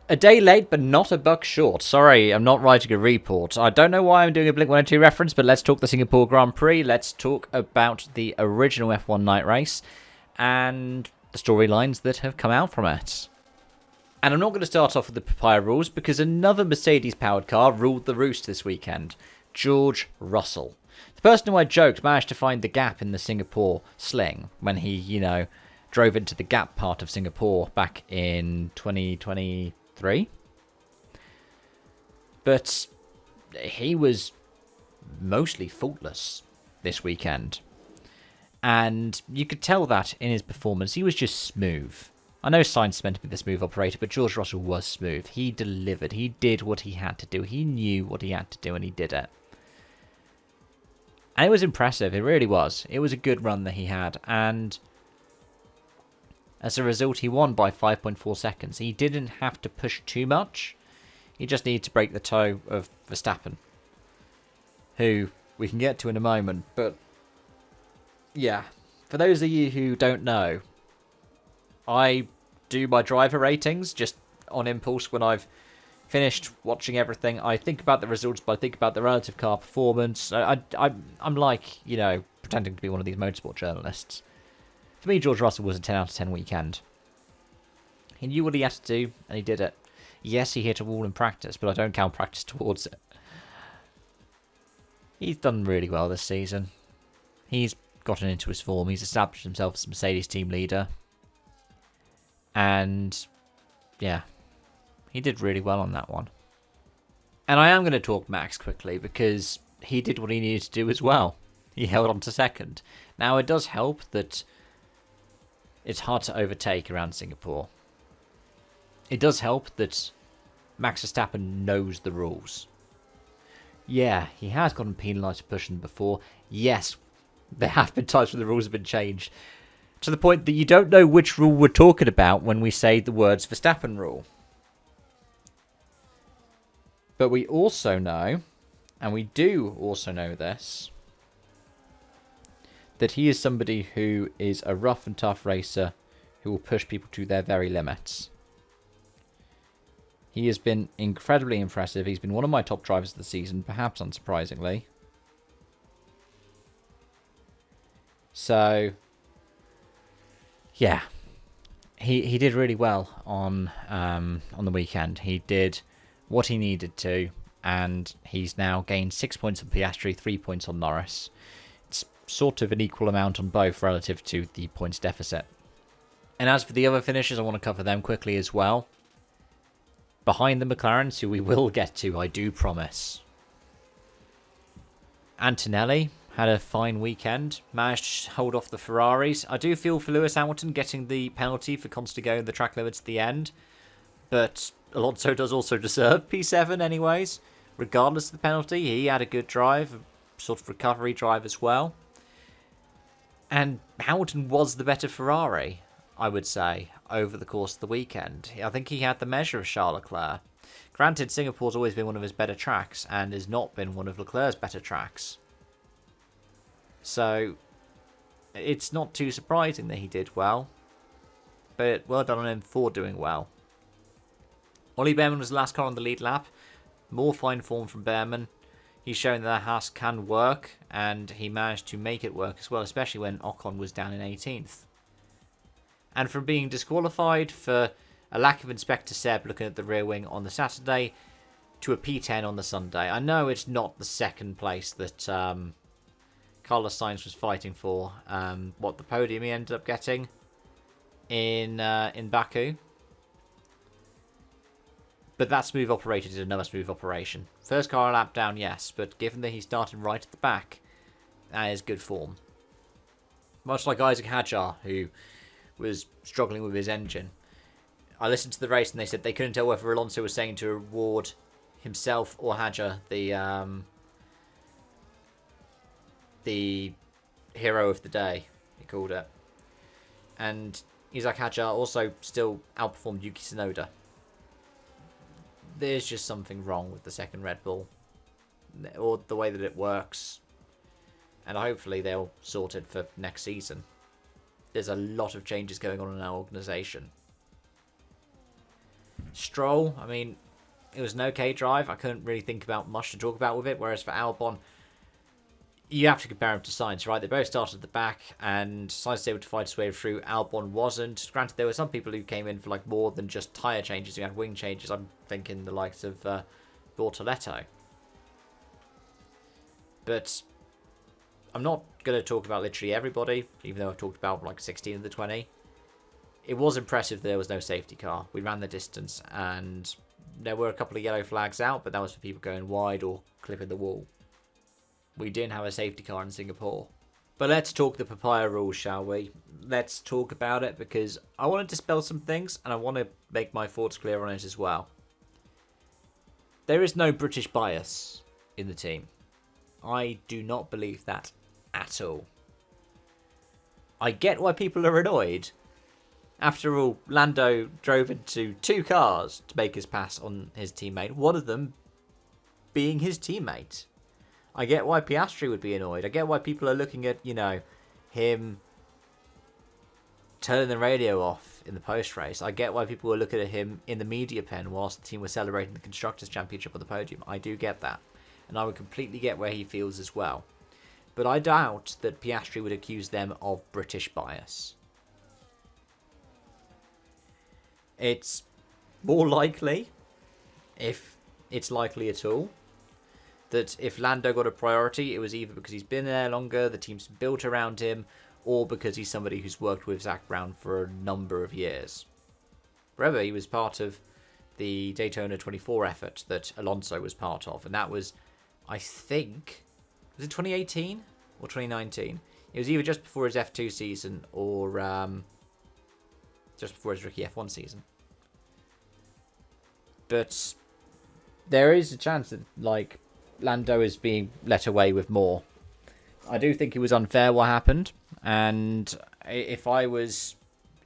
A day late, but not a buck short. Sorry, I'm not writing a report. I don't know why I'm doing a Blink-182 reference, but let's talk the Singapore Grand Prix. Let's talk about the original F1 night race and the storylines that have come out from it. And I'm not going to start off with the Papaya Rules because another Mercedes-powered car ruled the roost this weekend. George Russell. The person who I joked managed to find the gap in the Singapore sling when he, drove into the gap part of Singapore back in 2023. But he was mostly faultless this weekend. And you could tell that in his performance. He was just smooth. I know Sainz is meant to be the smooth operator, but George Russell was smooth. He delivered. He did what he had to do. He knew what he had to do, and he did it. And it was impressive. It really was. It was a good run that he had. And as a result, he won by 5.4 seconds. He didn't have to push too much. He just needed to break the toe of Verstappen, who we can get to in a moment. But yeah, for those of you who don't know, I do my driver ratings just on impulse when I've finished watching everything. I think about the results, but I think about the relative car performance. I'm like, pretending to be one of these motorsport journalists. For me, George Russell was a 10 out of 10 weekend. He knew what he had to do, and he did it. Yes, he hit a wall in practice, but I don't count practice towards it. He's done really well this season. He's gotten into his form. He's established himself as Mercedes team leader. And, yeah, he did really well on that one. And I am going to talk Max quickly because he did what he needed to do as well. He held on to second. Now, it does help that it's hard to overtake around Singapore. It does help that Max Verstappen knows the rules. Yeah, he has gotten penalised for pushing before. Yes, there have been times when the rules have been changed, to the point that you don't know which rule we're talking about when we say the words Verstappen rule. But we also know, and we do also know this, that he is somebody who is a rough and tough racer who will push people to their very limits. He has been incredibly impressive. He's been one of my top drivers of the season, perhaps unsurprisingly. So, yeah, he did really well on the weekend. He did what he needed to, and he's now gained 6 points on Piastri, 3 points on Norris. It's sort of an equal amount on both relative to the points deficit. And as for the other finishers, I want to cover them quickly as well. Behind the McLarens, who we will get to, I do promise. Antonelli had a fine weekend, managed to hold off the Ferraris. I do feel for Lewis Hamilton getting the penalty for constantly going the track limits at the end, but Alonso does also deserve P7 anyways. Regardless of the penalty, he had a good drive, a sort of recovery drive as well. And Hamilton was the better Ferrari, I would say, over the course of the weekend. I think he had the measure of Charles Leclerc. Granted, Singapore's always been one of his better tracks and has not been one of Leclerc's better tracks. So, it's not too surprising that he did well. But well done on him for doing well. Ollie Behrman was the last car on the lead lap. More fine form from Behrman. He's shown that Haas can work, and he managed to make it work as well, especially when Ocon was down in 18th. And from being disqualified for a lack of Inspector Seb looking at the rear wing on the Saturday to a P10 on the Sunday. I know it's not the second place that Carlos Sainz was fighting for. What the podium he ended up getting in Baku. But that smooth operator did another smooth operation. First car a lap down, yes, but given that he started right at the back, that is good form. Much like Isaac Hadjar, who was struggling with his engine. I listened to the race and they said they couldn't tell whether Alonso was saying to reward himself or Hadjar the hero of the day, he called it. And Isaac Hadjar also still outperformed Yuki Tsunoda. There's just something wrong with the second Red Bull, or the way that it works, and hopefully they'll sort it for next season. There's a lot of changes going on in our organisation. Stroll, I mean, it was an okay drive. I couldn't really think about much to talk about with it. Whereas for Albon, you have to compare him to Sainz, right? They both started at the back, and Sainz was able to fight his way through. Albon wasn't. Granted, there were some people who came in for like more than just tyre changes. You had wing changes. I'm thinking the likes of Bortoletto. But I'm not going to talk about literally everybody, even though I've talked about like 16 of the 20. It was impressive there was no safety car. We ran the distance, and there were a couple of yellow flags out, but that was for people going wide or clipping the wall. We didn't have a safety car in Singapore. But let's talk the Papaya Rules, shall we? Let's talk about it, because I want to dispel some things, and I want to make my thoughts clear on it as well. There is no British bias in the team. I do not believe that at all. I get why people are annoyed. After all, Lando drove into 2 cars to make his pass on his teammate, one of them being his teammate. I get why Piastri would be annoyed. I get why people are looking at, him turning the radio off in the post-race. I get why people were looking at him in the media pen whilst the team was celebrating the Constructors' Championship on the podium. I do get that. And I would completely get where he feels as well. But I doubt that Piastri would accuse them of British bias. It's more likely, if it's likely at all, that if Lando got a priority, it was either because he's been there longer, the team's built around him, or because he's somebody who's worked with Zach Brown for a number of years. Remember, he was part of the Daytona 24 effort that Alonso was part of, and that was, I think, was it 2018 or 2019? It was either just before his F2 season or just before his rookie F1 season. But there is a chance that, Lando is being let away with more. I do think it was unfair what happened, and if I was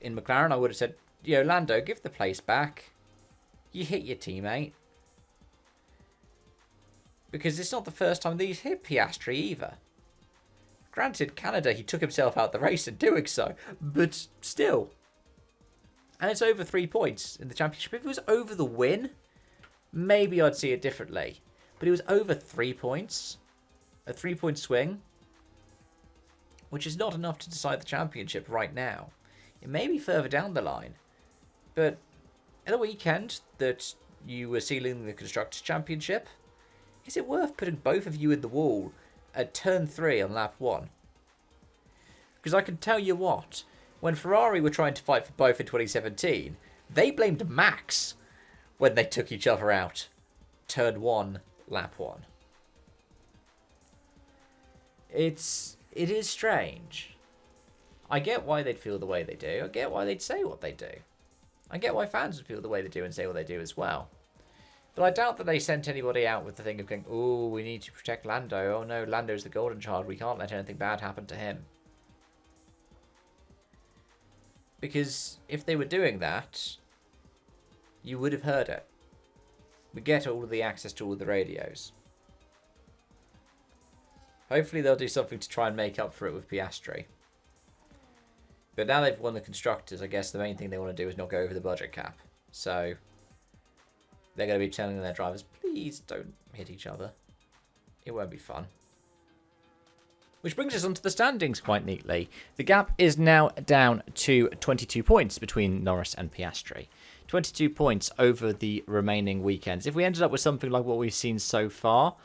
in McLaren, I would have said, Lando, give the place back. You hit your teammate. Because it's not the first time that he's hit Piastri either. Granted, Canada, he took himself out the race in doing so, but still. And it's over 3 points in the championship. If it was over the win, maybe I'd see it differently. But it was over 3 points. A 3-point swing. Which is not enough to decide the championship right now. It may be further down the line. But at the weekend that you were sealing the Constructors' Championship, is it worth putting both of you in the wall at turn 3 on lap 1? Because I can tell you what, when Ferrari were trying to fight for both in 2017, they blamed Max when they took each other out. Turn 1, lap 1. It is strange. I get why they'd feel the way they do. I get why they'd say what they do. I get why fans would feel the way they do and say what they do as well. But I doubt that they sent anybody out with the thing of going, oh, we need to protect Lando. Oh no, Lando's the golden child. We can't let anything bad happen to him. Because if they were doing that, you would have heard it. We get all the access to all the radios. Hopefully they'll do something to try and make up for it with Piastri. But now they've won the Constructors, I guess the main thing they want to do is not go over the budget cap. So they're going to be telling their drivers, please don't hit each other. It won't be fun. Which brings us onto the standings quite neatly. The gap is now down to 22 points between Norris and Piastri. 22 points over the remaining weekends. If we ended up with something like what we've seen so far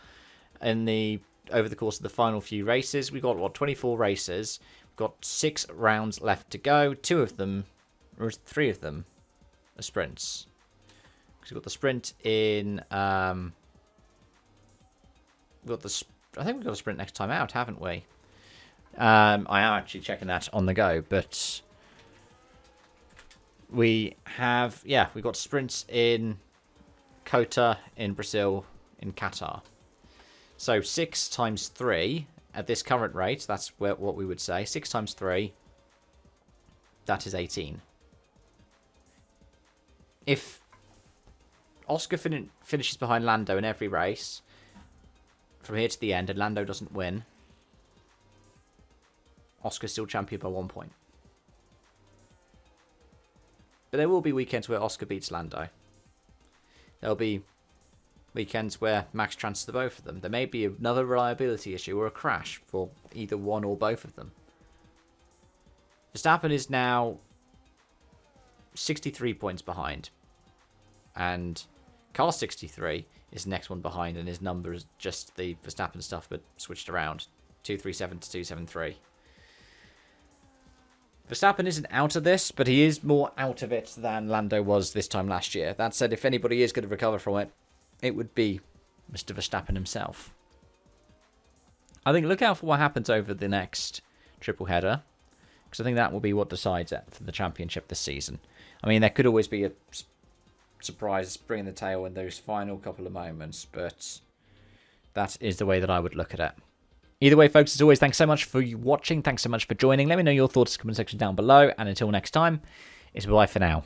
over the course of the final few races, we've got, 24 races. We've got 6 rounds left to go. 3 of them are sprints. Because we've got the sprint in... I think we've got a sprint next time out, haven't we? I am actually checking that on the go, but we've got sprints in Kota, in Brazil, in Qatar. So 6 times 3 at this current rate, that's what we would say. 6 times 3, that is 18. If Oscar finishes behind Lando in every race, from here to the end, and Lando doesn't win, Oscar's still champion by 1 point. But there will be weekends where Oscar beats Lando. there'll be weekends where Max transfers the both of them. There may be another reliability issue or a crash for either one or both of them. Verstappen is now 63 points behind. And Carl 63 is the next one behind, and his number is just the Verstappen stuff but switched around. 237 to 273. Verstappen isn't out of this, but he is more out of it than Lando was this time last year. That said, if anybody is going to recover from it, it would be Mr. Verstappen himself. I think look out for what happens over the next triple header, because I think that will be what decides it for the championship this season. I mean, there could always be a surprise bringing the tail in those final couple of moments, but that is the way that I would look at it. Either way, folks, as always, thanks so much for watching. Thanks so much for joining. Let me know your thoughts in the comment section down below. And until next time, it's bye for now.